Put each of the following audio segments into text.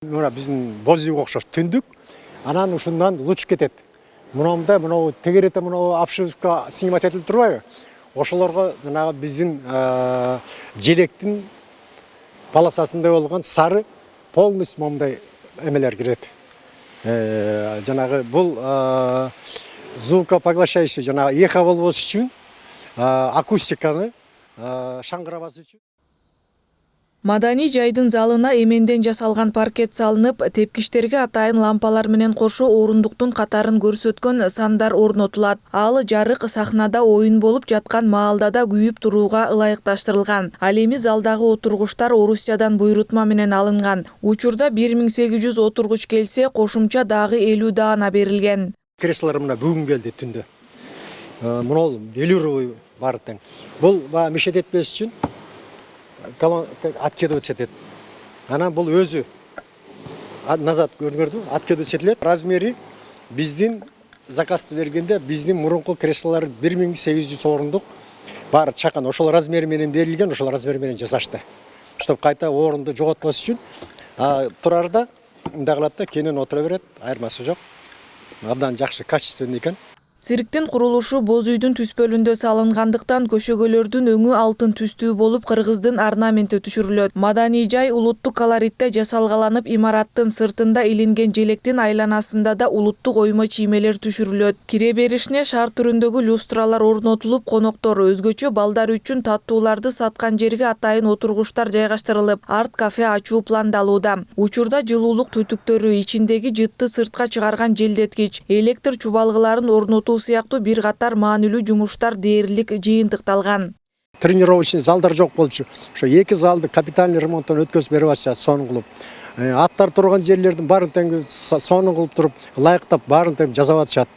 Мына биздин боз үйгө окшош түндүк, анан ушундан луч кетет. Мынамда мынау тегерете мынау обшивка снимать этилип турбайбы? Ошолорго жанагы биздин желектин полосасында болгон сары полностью момундай эмелер кирет. Жанагы бул звукопоглощающий жанагы эхо болбош үчүн, акустиканы шаңгырабас үчүн. Маданий жайдын залына эменден жасалган паркет салынып, тепкичтерге атайын лампалар менен кошо орундуктун катарын көрсөткөн сандар орнотулат. Ал жарык сахнада оюн болуп жаткан маалда да күйүп турууга ылайыкташтырылган. Ал эми залдагы отургучтар Орусиядан буйрутма менен алынган. Учурда 1800 отургуч келсе, кошумча дагы 50 даана берилген. Креслолор мына бүгүн келди түндө. Мына 50 рубль бар тең. Бул мешет этпеш үчүн откидывать етеді. Анан бұл өзі назад көрдіңіздер, откидывать етіледі. Размері биздин заказды бергенде биздин мурунку креслолар 1800 орындық бар чакан. Ошол размери менен берилген, ошол размери менен жасашты. Чтоб кайта орунду жоготпос үчүн. Турарда мындагылатта кенен отура берет, айырмасы жок. Абдан жакшы, качественный экен. Цирктин курулушу боз үйдүн түспөлүндө салынгандыктан көшөгөлөрдүн өңү алтын түстүү болуп кыргыздын орнаменти түшүрүлөт. Маданий жай улуттук колоритте жасалгаланып, имараттын сыртында илинген желектин айланасында да улуттук оймо чиймелер түшүрүлөт. Кире беришине шар түрүндөгү люстралар орнотулуп, коноктор өзгөчө балдар үчүн таттууларды саткан жерге атайын отургучтар жайгаштырылып, арт кафе ачуу пландалууда. Учурда жылуулук түтүктөрү, ичиндеги жытты сыртка чыгарган желдеткич, электр чубалгыларын орнотуу сыяктуу бир катар маанилүү жумуштар дээрлик жыйынтыкталган. Тренировочный залдар жок болчу. Ошо эки залды капитальный ремонттон өткөзүп берип атышат, сонун кылып. Аттар турган жерлердин баарын тең сонун кылып туруп, ылайыктап баарын тең жасап атышат.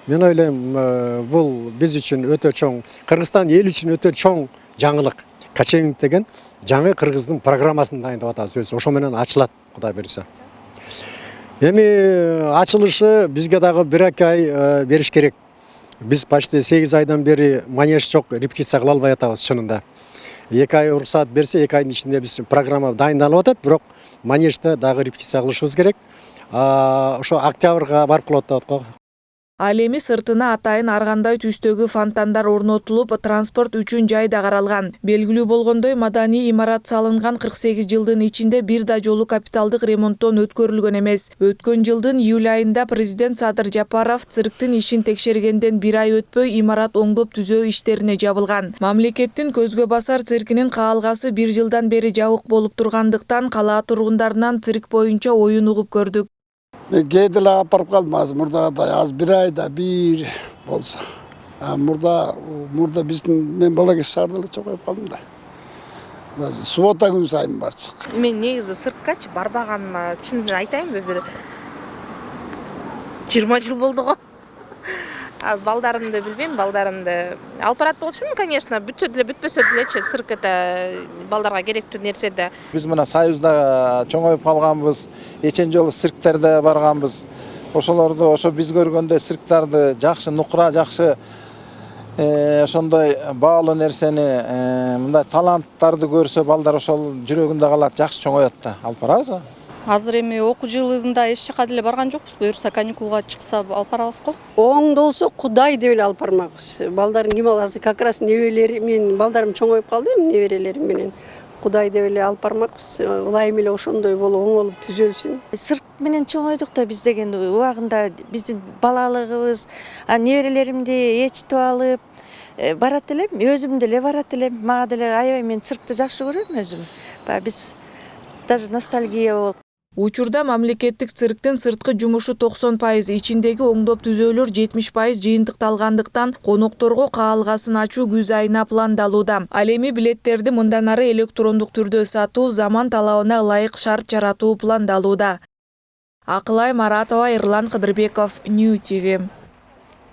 Мен ойлойм, бул биз үчүн өтө чоң, Кыргызстан эл үчүн өтө чоң жаңылык. Качевинг деген жаңы Кыргыздын программасын дайындап атабыз. Ошо менен ачылат, Кудай берсе. Эми ачылышы бизге дагы 1-2 ай бериш керек. Биз почти 8 айдан бери манеж жок, репетиция кыла албай атабыз чынында. 2 ай уруксат берсе, 2 айдын ичинде биз программа дайындалып атат, бирок манежде дагы репетиция кылышыбыз керек. Ошо октябрга барып кылып атат го. Ал эми сыртына атайын аргандай түстөгү фонтандар орнотулуп, транспорт үчүн жай да каралган. Белгилүү болгондой, маданий имарат салынган 48 жылдын ичинде бир да жолу капиталдык ремонттон өткөрүлгөн эмес. Өткөн жылдын июль айында президент Садыр Жапаров цирктин ишин текшергенден 1 ай өтпөй имарат оңдоп түзөө иштерине жабылган. Мамлекеттин көзгө басар циркинин каалгасы 1 жылдан бери жабык болуп тургандыктан кала тургундарынан цирк боюнча оюн угуп көрдүк. Кейділі апарып қалдым, аз мұрдағадай, аз 1 айда бір болса. Мұрда біздің, мен бала кез шардылы чоқайып қалдым да. Субота күн сайын барсық. Мен негізі сыртқачы барбағаныма шынын айтайын бір 20 жыл болды ғой. Балдарымды билбейм, балдарымды алып барат болчумун, конечно, бүтсө деле бүтпөсө делечи, сырк это балдарга керектүү нерсе да. Биз мына Союзда чоңоюп калганбыз, эчен жолу цирктерде барганбыз. Ошолорду, ошо биз көргөндөй цирктарды жакшы, нукура жакшы, ошондой баалуу нерсени, мындай таланттарды көрсө балдар ошол жүрөгүндө калат, жакшы чоңоёт да, алып барабыз. Азыр эми окуу жылында эч жака деле барган жокпуз. Буюрса каникулга чыкса алып барабыз го. Оңдолсо Кудай деп эле алып бармакпыз. Балдардын ким аласы, как раз небелери, мен балдарым чоңоюп калды эми неберелерим менен. Кудай деп эле алып бармакпыз. Ылайым эле ошондой болуп оңолуп түзөлсүн. Сырк менен чоңойдук да биз деген убагында биздин балалыгыбыз, неберелеримди ээрчитип алып барат элем, өзүм деле барат элем. Мага деле аябай мен циркти жакшы көрөм өзүм. Биз даже ностальгия болуп. Учурда мамлекеттик цирктин сырткы жумушу 90%, ичиндеги оңдоп түзөөлөр 70% жыйынтыкталгандыктан конокторго каалгасын ачуу күз айына пландалууда. Ал эми билеттерди мындан ары электрондук түрдө сатуу, заман талабына ылайык шарт жаратуу пландалууда. Акылай Маратова, Эрлан Кыдырбеков, New TV.